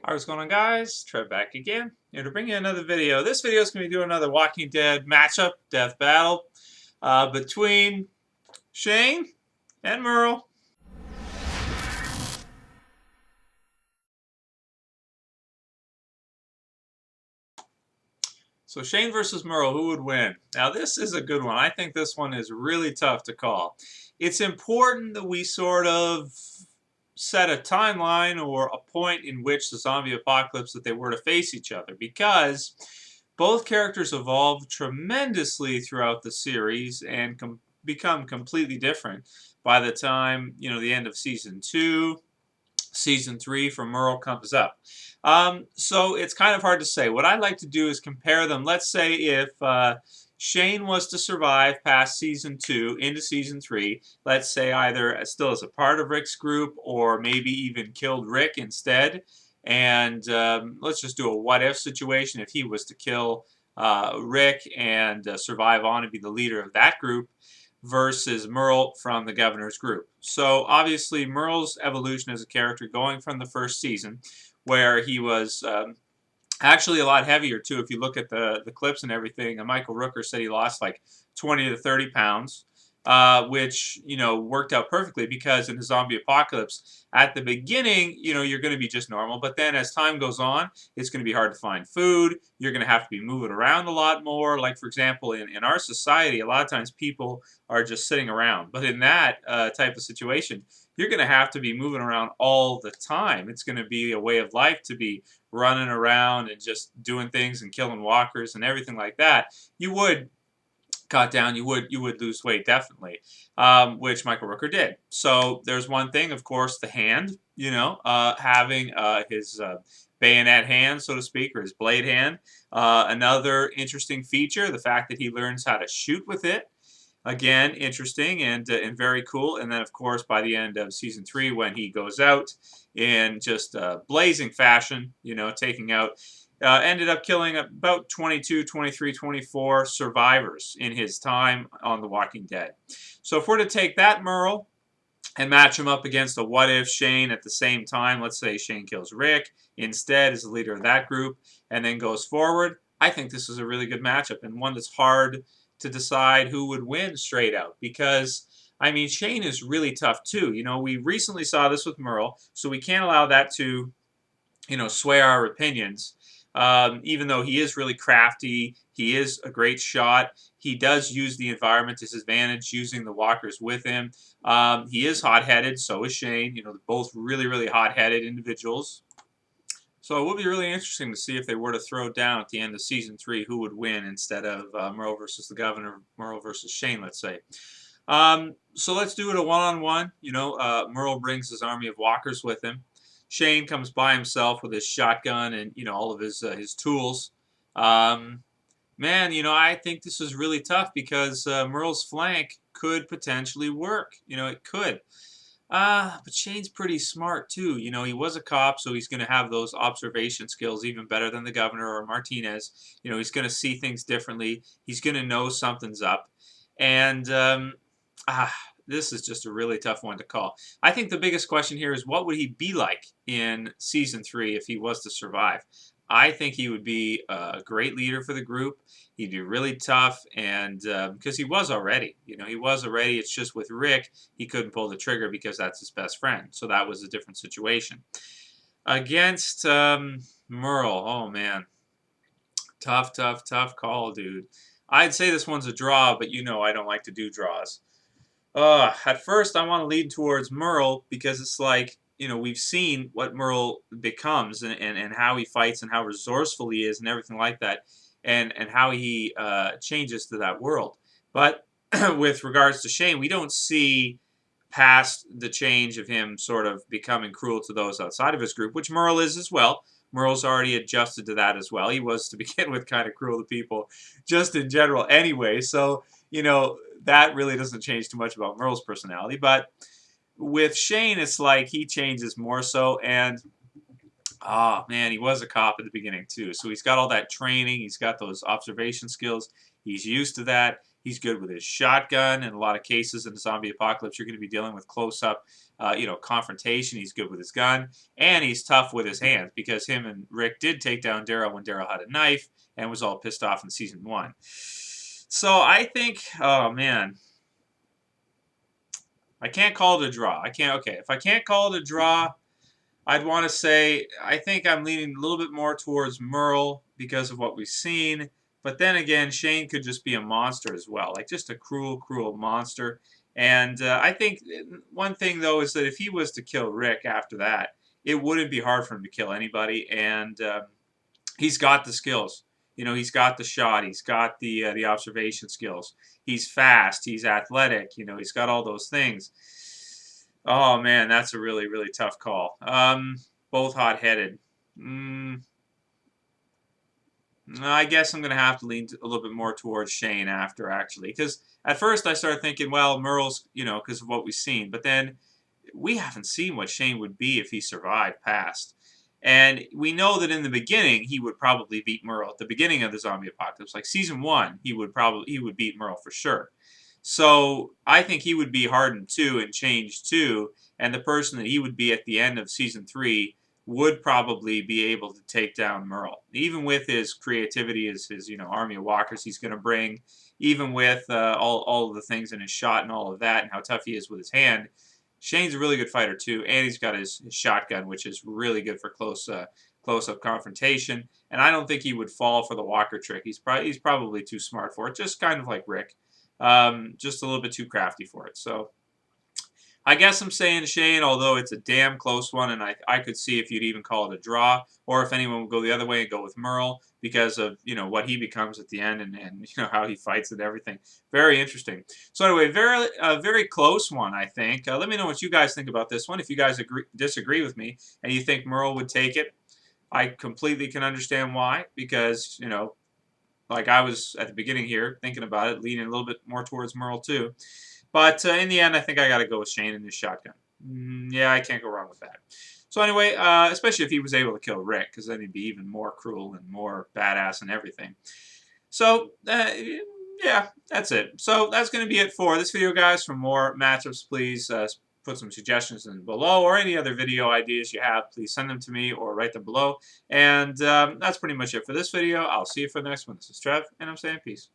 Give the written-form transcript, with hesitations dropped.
Alright, what's going on, guys? Trev back again, here to bring you another video. This video is going to be doing another Walking Dead matchup, death battle, between Shane and Merle. So Shane versus Merle, who would win? Now this is a good one. I think this one is really tough to call. It's important that we sort of set a timeline or a point in which the zombie apocalypse that they were to face each other, because both characters evolve tremendously throughout the series and become completely different by the time, the end of season 2. Season 3 for Merle comes up. So it's kind of hard to say. What I'd like to do is compare them. Let's say if Shane was to survive past season 2 into season 3, let's say either still as a part of Rick's group or maybe even killed Rick instead. And let's just do a what-if situation. If he was to kill Rick and survive on and be the leader of that group, versus Merle from the Governor's group. So obviously Merle's evolution as a character, going from the first season, where he was actually a lot heavier too. If you look at the clips and everything, Michael Rooker said he lost like 20 to 30 pounds, which worked out perfectly, because in the zombie apocalypse at the beginning, you're going to be just normal, but then as time goes on, it's going to be hard to find food. You're going to have to be moving around a lot more. Like, for example, in our society, a lot of times people are just sitting around, but in that type of situation, you're going to have to be moving around all the time. It's going to be a way of life to be running around and just doing things and killing walkers and everything like that. You would cut down, you would lose weight, definitely, which Michael Rooker did. So there's one thing, of course, the hand, having his bayonet hand, so to speak, or his blade hand. Another interesting feature, the fact that he learns how to shoot with it. Again, interesting and very cool. And then, of course, by the end of season 3, when he goes out in just blazing fashion, taking out, ended up killing about 22, 23, 24 survivors in his time on The Walking Dead. So if we're to take that Merle and match him up against a what-if Shane at the same time, let's say Shane kills Rick instead as the leader of that group and then goes forward, I think this is a really good matchup, and one that's hard to decide who would win straight out, because I mean, Shane is really tough too. We recently saw this with Merle, so we can't allow that to, sway our opinions. Even though he is really crafty, he is a great shot. He does use the environment to his advantage, using the walkers with him. He is hot-headed, so is Shane. They're both really, really hot-headed individuals. So it would be really interesting to see if they were to throw down at the end of season 3 who would win instead of Merle versus the Governor, Merle versus Shane, let's say. So let's do it a one-on-one. Merle brings his army of walkers with him. Shane comes by himself with his shotgun and all of his tools. Man, I think this is really tough, because Merle's flank could potentially work. It could. But Shane's pretty smart too. He was a cop, so he's going to have those observation skills even better than the Governor or Martinez. He's going to see things differently. He's going to know something's up. And this is just a really tough one to call. I think the biggest question here is, what would he be like in season 3 if he was to survive? I think he would be a great leader for the group. He'd be really tough, and because he was already, It's just with Rick, he couldn't pull the trigger because that's his best friend. So that was a different situation. Against Merle, oh man, tough call, dude. I'd say this one's a draw, but I don't like to do draws. At first, I want to lean towards Merle, because it's like, we've seen what Merle becomes, and how he fights and how resourceful he is and everything like that, and how he changes to that world. But with regards to Shane, we don't see past the change of him sort of becoming cruel to those outside of his group, which Merle is as well. Merle's already adjusted to that as well. He was, to begin with, kind of cruel to people just in general anyway. So, that really doesn't change too much about Merle's personality. But with Shane, it's like he changes more so. And, oh, man, he was a cop at the beginning too. So he's got all that training. He's got those observation skills. He's used to that. He's good with his shotgun. In a lot of cases in the zombie apocalypse, you're going to be dealing with close-up confrontation. He's good with his gun, and he's tough with his hands because him and Rick did take down Daryl when Daryl had a knife and was all pissed off in season 1. So I think, oh man, I can't call it a draw. I can't. Okay, if I can't call it a draw, I'd want to say I think I'm leaning a little bit more towards Merle because of what we've seen. But then again, Shane could just be a monster as well, like just a cruel, cruel monster. And I think one thing, though, is that if he was to kill Rick after that, it wouldn't be hard for him to kill anybody. And he's got the skills. He's got the shot. He's got the observation skills. He's fast. He's athletic. He's got all those things. Oh man, that's a really, really tough call. Both hot-headed. I guess I'm going to have to lean a little bit more towards Shane after, actually. Because at first I started thinking, well, Merle's, because of what we've seen. But then we haven't seen what Shane would be if he survived past. And we know that in the beginning, he would probably beat Merle. At the beginning of the zombie apocalypse, like season 1, he would beat Merle for sure. So I think he would be hardened too and changed too. And the person that he would be at the end of season 3 would probably be able to take down Merle, even with his creativity, his army of walkers he's going to bring, even with all of the things in his shot and all of that, and how tough he is with his hand. Shane's a really good fighter too, and he's got his shotgun, which is really good for close-up confrontation. And I don't think he would fall for the walker trick. He's probably too smart for it, just kind of like Rick, just a little bit too crafty for it. So I guess I'm saying Shane, although it's a damn close one, and I could see if you'd even call it a draw, or if anyone would go the other way and go with Merle because of what he becomes at the end and how he fights and everything. Very interesting. So anyway, very close one, I think. Let me know what you guys think about this one. If you guys disagree with me and you think Merle would take it, I completely can understand why, because like I was at the beginning here thinking about it, leaning a little bit more towards Merle too. But in the end, I think I got to go with Shane and his shotgun. Yeah, I can't go wrong with that. So anyway, especially if he was able to kill Rick, because then he'd be even more cruel and more badass and everything. So, yeah, that's it. So that's going to be it for this video, guys. For more matchups, please put some suggestions in below, or any other video ideas you have, please send them to me or write them below. And that's pretty much it for this video. I'll see you for the next one. This is Trev, and I'm saying peace.